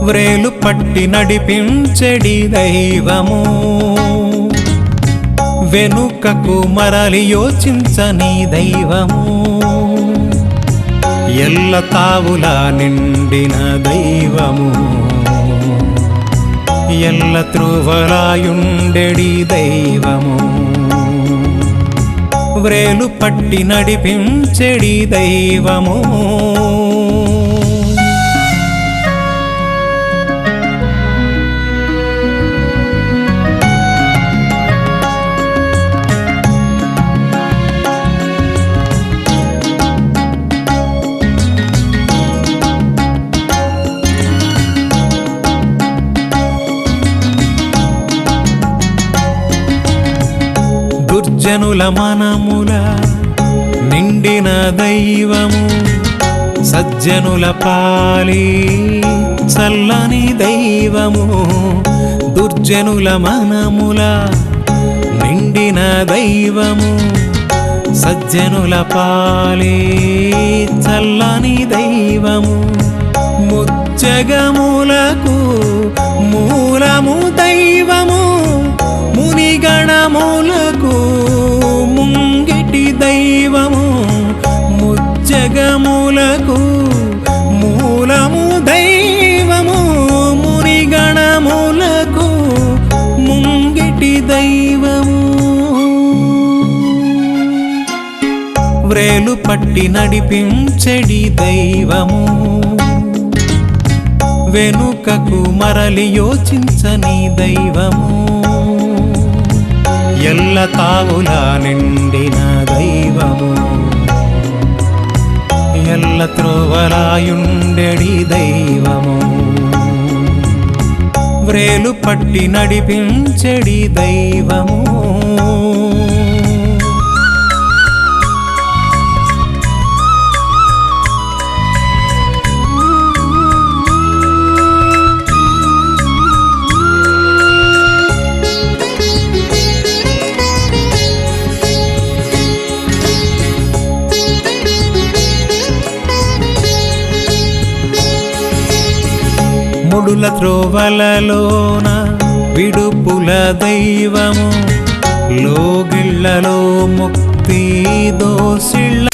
వ్రేలు పట్టి నడిపించెడి దైవము, వెనుకకు మరలి యోచించని దైవము, ఎల్ల తావులా నిండిన దైవము, ఎల్ల త్రువలాయుండెడి దైవము, వ్రేలు పట్టి నడిపించెడి దైవము. దుర్జనుల మనముల నిండిన దైవము, సజ్జనుల పాలి చల్లని దైవము, దుర్జనుల మనముల నిండిన దైవము, సజ్జనుల పాలి చల్లని దైవము, ముజ్జగములకు మూలము దైవము, మునిగణములకు ముంగిటి దైవము, ముజ్జగములకు మూలము దైవము, మునిగణములకు ముంగిటి దైవము, వ్రేలు పట్టి నడిపించెడి దైవము, వెనుకకు మరలి యోచించని దైవము, ఎల్ల తావులా నిండిన దైవము, ఎల్ల త్రోవలాయుండెడి దైవము, వ్రేలు పట్టి నడిపించెడి దైవము. ముడుల త్రోవలలోన విడుపుల దైవము, లోగిళ్లలో ముక్తి దోసిళ్ళ